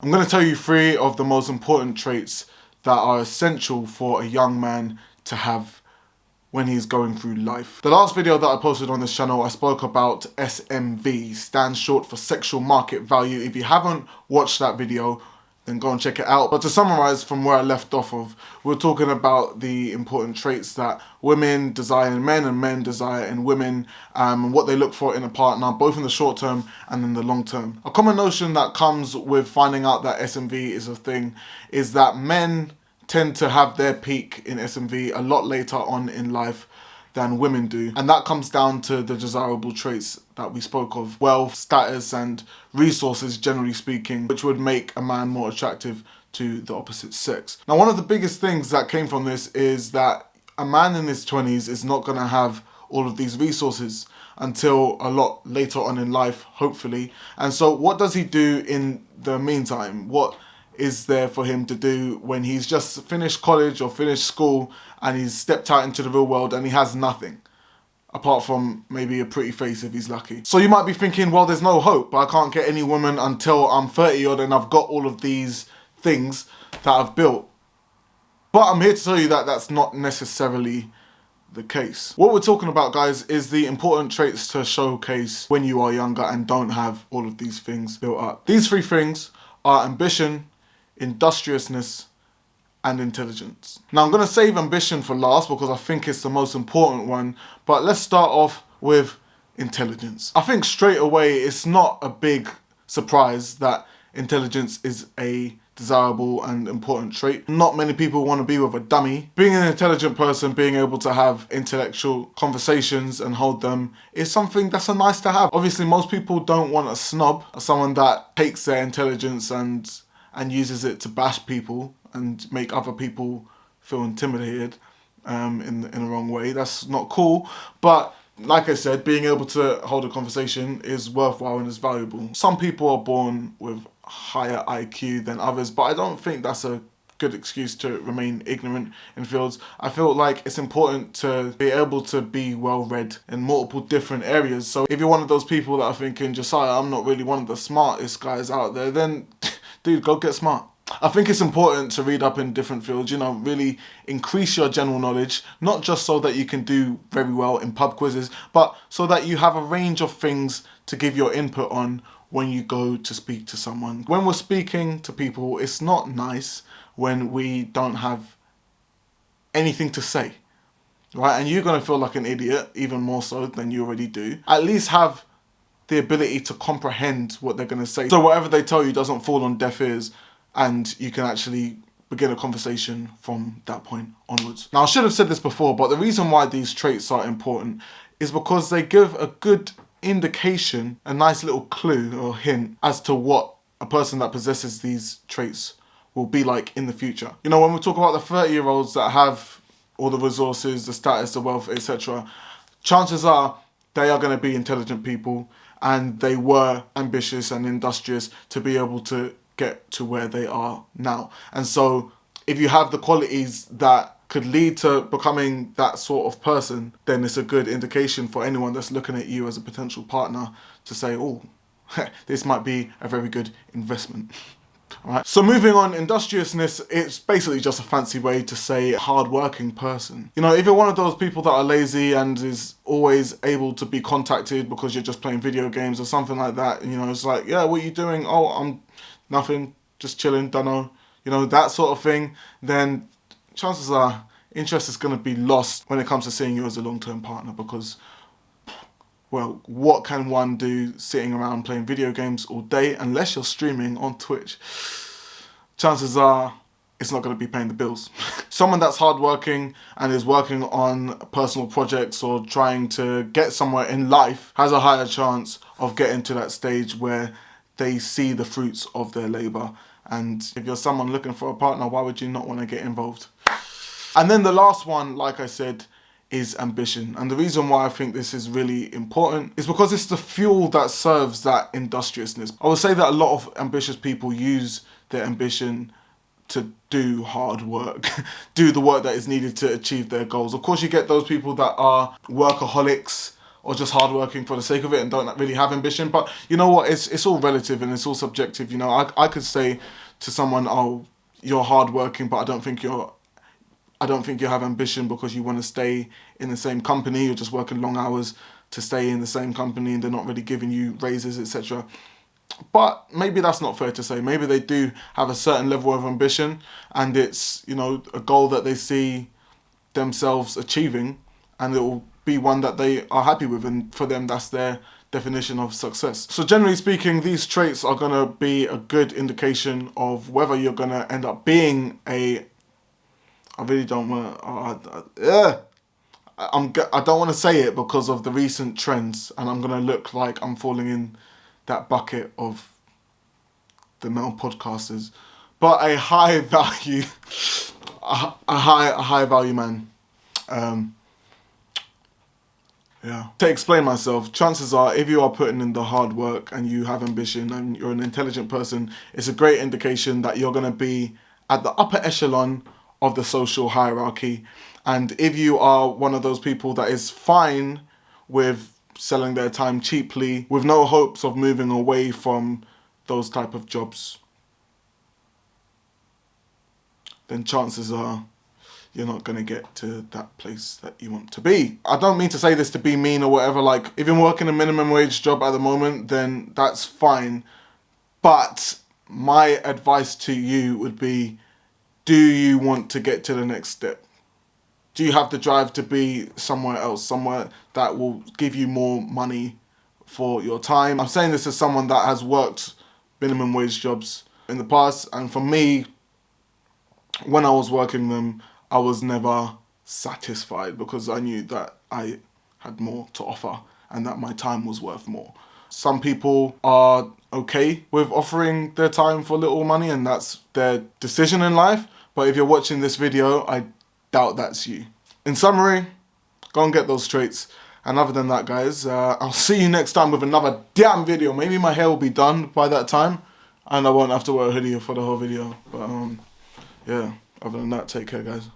I'm going to tell you 3 of the most important traits that are essential for a young man to have when he's going through life. The last video that I posted on this channel, I spoke about SMV, stands short for sexual market value. If you haven't watched that video, then go and check it out. But to summarize from where I left off of, we're talking about the important traits that women desire in men and men desire in women, and what they look for in a partner, both in the short term and in the long term. A common notion that comes with finding out that SMV is a thing is that men tend to have their peak in SMV a lot later on in life than women do. And that comes down to the desirable traits that we spoke of. Wealth, status, and resources, generally speaking, which would make a man more attractive to the opposite sex. Now, one of the biggest things that came from this is that a man in his 20s is not going to have all of these resources until a lot later on in life, hopefully. And so what does he do in the meantime? What is there for him to do when he's just finished college or finished school and he's stepped out into the real world and he has nothing apart from maybe a pretty face if he's lucky? So you might be thinking, well, there's no hope. I can't get any woman until I'm 30 odd and I've got all of these things that I've built. But I'm here to tell you that that's not necessarily the case. What we're talking about, guys, is the important traits to showcase when you are younger and don't have all of these things built up. These 3 things are ambition, industriousness, and intelligence. Now, I'm going to save ambition for last because I think it's the most important one, but let's start off with intelligence. I think straight away it's not a big surprise that intelligence is a desirable and important trait. Not many people want to be with a dummy. Being an intelligent person, being able to have intellectual conversations and hold them is something that's a nice to have. Obviously, most people don't want a snob, someone that takes their intelligence and uses it to bash people and make other people feel intimidated in the wrong way. That's not cool. But like I said, being able to hold a conversation is worthwhile and is valuable. Some people are born with higher IQ than others, but I don't think that's a good excuse to remain ignorant in fields. I feel like it's important to be able to be well read in multiple different areas. So if you're one of those people that are thinking, Josiah, I'm not really one of the smartest guys out there, then dude, go get smart. I think it's important to read up in different fields, really increase your general knowledge, not just so that you can do very well in pub quizzes, but so that you have a range of things to give your input on when you go to speak to someone. When we're speaking to people, it's not nice when we don't have anything to say, right? And you're going to feel like an idiot, even more so than you already do. At least have the ability to comprehend what they're going to say, so whatever they tell you doesn't fall on deaf ears and you can actually begin a conversation from that point onwards. Now, I should have said this before, but the reason why these traits are important is because they give a good indication, a nice little clue or hint as to what a person that possesses these traits will be like in the future. When we talk about the 30-year-olds that have all the resources, the status, the wealth, etc., chances are they are going to be intelligent people, and they were ambitious and industrious to be able to get to where they are now. And so if you have the qualities that could lead to becoming that sort of person, then it's a good indication for anyone that's looking at you as a potential partner to say, oh, this might be a very good investment. All right. So moving on, industriousness, it's basically just a fancy way to say hard-working person. If you're one of those people that are lazy and is always able to be contacted because you're just playing video games or something like that, it's like, yeah, what are you doing? Oh, I'm nothing, just chilling, dunno, that sort of thing, then chances are interest is going to be lost when it comes to seeing you as a long-term partner because, well, what can one do sitting around playing video games all day unless you're streaming on Twitch? Chances are it's not going to be paying the bills. Someone that's hardworking and is working on personal projects or trying to get somewhere in life has a higher chance of getting to that stage where they see the fruits of their labour. And if you're someone looking for a partner, why would you not want to get involved? And then the last one, like I said, is ambition. And the reason why I think this is really important is because it's the fuel that serves that industriousness. I would say that a lot of ambitious people use their ambition to do hard work, do the work that is needed to achieve their goals. Of course, you get those people that are workaholics or just hardworking for the sake of it and don't really have ambition. But you know what? It's all relative and it's all subjective. You know, I could say to someone, oh, you're hardworking, but I don't think you have ambition because you want to stay in the same company. You're just working long hours to stay in the same company and they're not really giving you raises, etc. But maybe that's not fair to say. Maybe they do have a certain level of ambition and it's, you know, a goal that they see themselves achieving, and it will be one that they are happy with, and for them that's their definition of success. So generally speaking, these traits are going to be a good indication of whether you're going to end up being I really don't want to I don't want to say it because of the recent trends, and I'm going to look like I'm falling in that bucket of the male podcasters, but a high value a high value man. To explain myself, chances are if you are putting in the hard work and you have ambition and you're an intelligent person, it's a great indication that you're going to be at the upper echelon of the social hierarchy. And if you are one of those people that is fine with selling their time cheaply, with no hopes of moving away from those type of jobs, then chances are you're not going to get to that place that you want to be. I don't mean to say this to be mean or whatever. Like, if you're working a minimum wage job at the moment, then that's fine. But my advice to you would be, do you want to get to the next step? Do you have the drive to be somewhere else, somewhere that will give you more money for your time? I'm saying this as someone that has worked minimum wage jobs in the past, and for me, when I was working them, I was never satisfied because I knew that I had more to offer and that my time was worth more. Some people are okay with offering their time for little money and that's their decision in life. But if you're watching this video, I doubt that's you. In summary, go and get those traits. And other than that, guys, I'll see you next time with another damn video. Maybe my hair will be done by that time and I won't have to wear a hoodie for the whole video. But yeah, other than that, take care, guys.